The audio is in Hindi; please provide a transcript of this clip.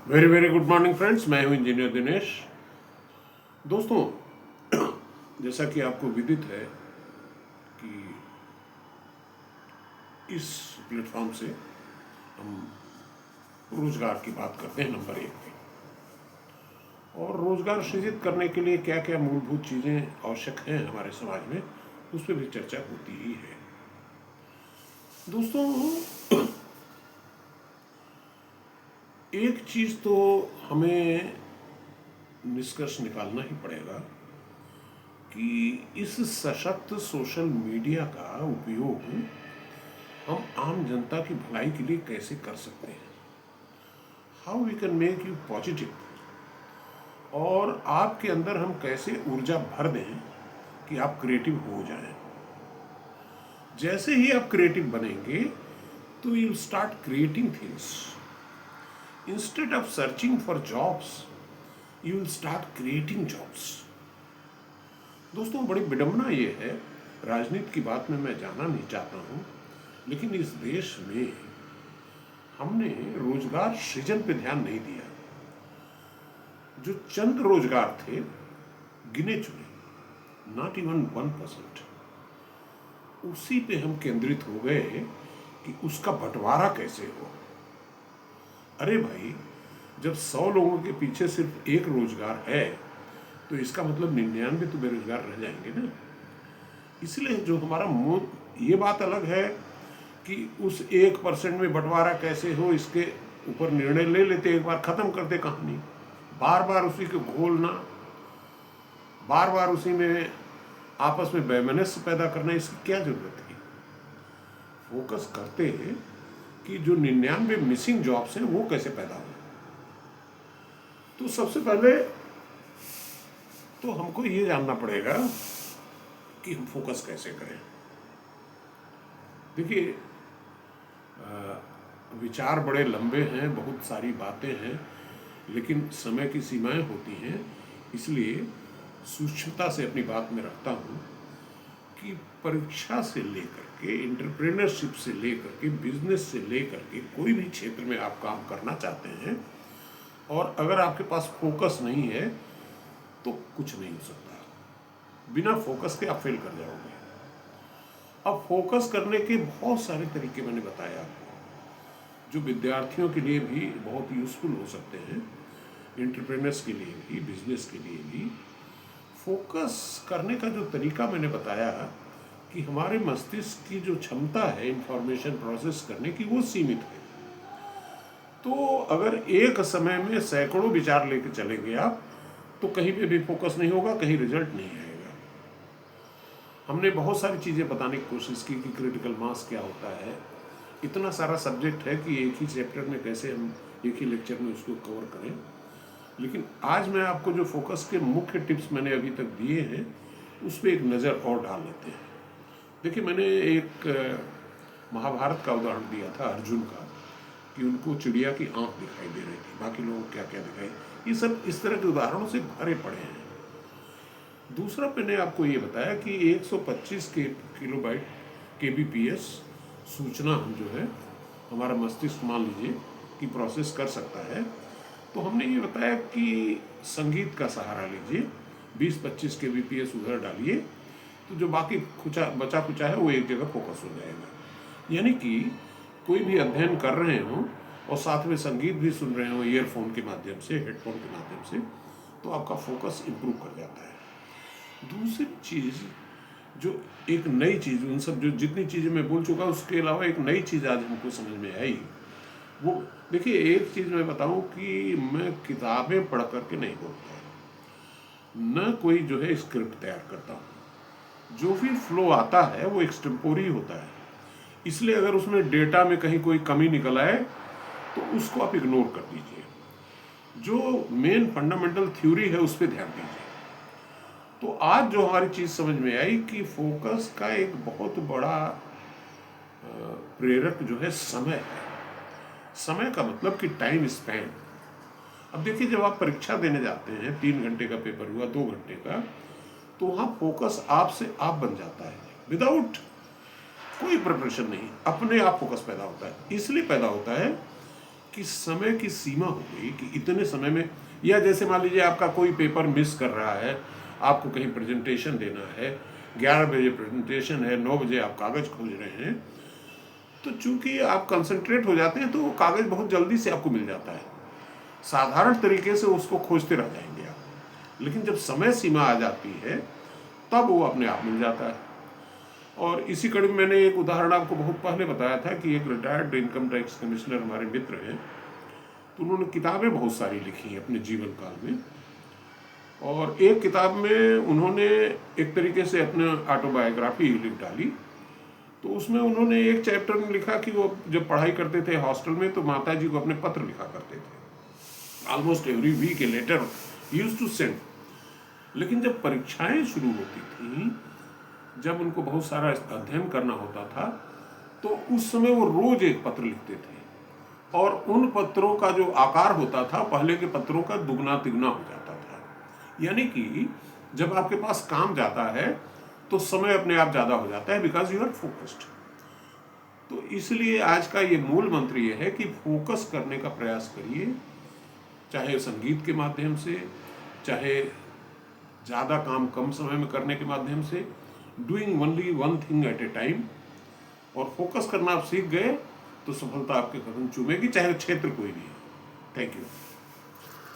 Very very good morning friends. मैं हूं इंजीनियर दिनेश। दोस्तों, जैसा कि आपको विदित है कि इस प्लेटफॉर्म से हम रोजगार की बात करते हैं नंबर 1 पे। और रोजगार सृजित करने के लिए क्या क्या मूलभूत चीज़ें आवश्यक हैं हमारे समाज में, उस पर भी चर्चा होती ही है। दोस्तों, एक चीज़ तो हमें निष्कर्ष निकालना ही पड़ेगा कि इस सशक्त सोशल मीडिया का उपयोग हम आम जनता की भलाई के लिए कैसे कर सकते हैं। How we can make you positive, और आपके अंदर हम कैसे ऊर्जा भर दें कि आप क्रिएटिव हो जाएं। जैसे ही आप क्रिएटिव बनेंगे तो you start creating things. Instead of searching for jobs, you will start creating jobs. दोस्तों, बड़ी विडंबना ये है, राजनीति की बात में मैं जाना नहीं चाहता हूँ, लेकिन इस देश में हमने रोजगार सृजन पे ध्यान नहीं दिया। जो चंद रोजगार थे, गिने चुने, नॉट इवन 1%, उसी पे हम केंद्रित हो गए कि उसका बंटवारा कैसे हो। अरे भाई, जब 100 लोगों के पीछे सिर्फ एक रोजगार है तो इसका मतलब 99 तो बेरोजगार रह जाएंगे ना। इसलिए जो हमारा ये बात अलग है कि उस 1% में बंटवारा कैसे हो, इसके ऊपर निर्णय ले लेते, एक बार खत्म करते कहानी। बार बार उसी को घोलना, बार बार उसी में आपस में वैमनस्य पैदा करना, इसकी क्या जरूरत है। फोकस करते हैं कि जो 99 मिसिंग जॉब्स हैं वो कैसे पैदा हो। तो सबसे पहले तो हमको ये जानना पड़ेगा कि हम फोकस कैसे करें। देखिए, विचार बड़े लंबे हैं, बहुत सारी बातें हैं, लेकिन समय की सीमाएं होती हैं। इसलिए सूक्ष्मता से अपनी बात में रखता हूँ कि परीक्षा से लेकर के, एंटरप्रेन्योरशिप से लेकर के, बिजनेस से लेकर के, कोई भी क्षेत्र में आप काम करना चाहते हैं और अगर आपके पास फोकस नहीं है तो कुछ नहीं हो सकता। बिना फोकस के आप फेल कर जाओगे। अब फोकस करने के बहुत सारे तरीके मैंने बताया आपको, जो विद्यार्थियों के लिए भी बहुत यूजफुल हो सकते हैं, एंटरप्रेन्योर्स के लिए भी, बिजनेस के लिए भी। फोकस करने का जो तरीका मैंने बताया कि हमारे मस्तिष्क की जो क्षमता है इंफॉर्मेशन प्रोसेस करने की, वो सीमित है। तो अगर एक समय में सैकड़ों विचार लेके चलेंगे आप, तो कहीं पे भी फोकस नहीं होगा, कहीं रिजल्ट नहीं आएगा। हमने बहुत सारी चीज़ें बताने की कोशिश की कि क्रिटिकल मास क्या होता है। इतना सारा सब्जेक्ट है कि एक ही चैप्टर में कैसे हम एक ही लेक्चर में उसको कवर करें। लेकिन आज मैं आपको जो फोकस के मुख्य टिप्स मैंने अभी तक दिए हैं, उस पर एक नज़र और डाल लेते हैं। देखिए, मैंने एक महाभारत का उदाहरण दिया था, अर्जुन का, कि उनको चिड़िया की आंख दिखाई दे रही थी, बाकी लोगों को क्या क्या दिखाई। ये सब इस तरह के उदाहरणों से भरे पड़े हैं। दूसरा मैंने आपको ये बताया कि 125 किलोबाइट kbps सूचना हम जो है हमारा मस्तिष्क, मान लीजिए, कि प्रोसेस कर सकता है। तो हमने ये बताया कि संगीत का सहारा लीजिए, 20-25 kbps उधर डालिए, तो जो बाकी बचा कुचा है वो एक जगह फोकस हो जाएगा। यानी कि कोई भी अध्ययन कर रहे हो और साथ में संगीत भी सुन रहे हो ईयरफोन के माध्यम से, हेडफोन के माध्यम से, तो आपका फोकस इम्प्रूव कर जाता है। दूसरी चीज़, जो एक नई चीज़, उन सब जो जितनी चीज़ें मैं बोल चुका उसके अलावा एक नई चीज़ आज हमको समझ में आई। वो देखिए, एक चीज़ मैं बताऊं कि मैं किताबें पढ़ करके नहीं बोलता, न कोई जो है स्क्रिप्ट तैयार करता हूँ। जो भी फ्लो आता है वो एक्सटेम्पोरी होता है। इसलिए अगर उसमें डेटा में कहीं कोई कमी निकल आए तो उसको आप इग्नोर कर दीजिए। जो मेन फंडामेंटल थ्योरी है उस पर ध्यान दीजिए। तो आज जो हमारी चीज़ समझ में आई कि फोकस का एक बहुत बड़ा प्रेरक जो है समय है। समय का मतलब कि टाइम स्पैन। अब देखिए, जब आप परीक्षा देने जाते हैं, 3 घंटे का पेपर हुआ, 2 घंटे का, तो वहाँ फोकस आपसे आप बन जाता है, विदाउट कोई प्रिपरेशन नहीं, अपने आप फोकस पैदा होता है। इसलिए पैदा होता है कि समय की सीमा हो गई कि इतने समय में, या जैसे मान लीजिए आपका कोई पेपर मिस कर रहा है, आपको कहीं प्रेजेंटेशन देना है, 11 बजे प्रेजेंटेशन है, 9 बजे आप कागज़ खोज रहे हैं, तो चूंकि आप कंसंट्रेट हो जाते हैं तो वो कागज़ बहुत जल्दी से आपको मिल जाता है। साधारण तरीके से उसको खोजते रह जाएंगे आप, लेकिन जब समय सीमा आ जाती है तब वो अपने आप मिल जाता है। और इसी कड़ी में मैंने एक उदाहरण आपको बहुत पहले बताया था कि एक रिटायर्ड इनकम टैक्स कमिश्नर हमारे मित्र हैं, तो उन्होंने किताबें बहुत सारी लिखी हैं अपने जीवन काल में, और एक किताब में उन्होंने एक तरीके से अपने ऑटोबायोग्राफी लिख डाली। तो उसमें उन्होंने एक चैप्टर में लिखा कि वो जब पढ़ाई करते थे हॉस्टल में तो माता जी को अपने पत्र लिखा करते थे, almost every week a letter used to send. लेकिन जब परीक्षाएं शुरू होती थी, जब उनको बहुत सारा अध्ययन करना होता था, तो उस समय वो रोज एक पत्र लिखते थे, और उन पत्रों का जो आकार होता था पहले के पत्रों का दुगना तिगुना हो जाता था। यानी कि जब आपके पास काम जाता है तो समय अपने आप ज़्यादा हो जाता है, बिकॉज यू आर फोकस्ड। तो इसलिए आज का ये मूल मंत्र ये है कि फोकस करने का प्रयास करिए, चाहे संगीत के माध्यम से, चाहे ज़्यादा काम कम समय में करने के माध्यम से, doing only one thing at A time. और फोकस करना आप सीख गए तो सफलता आपके कदम चूमेगी, चाहे क्षेत्र कोई भी है। Thank you.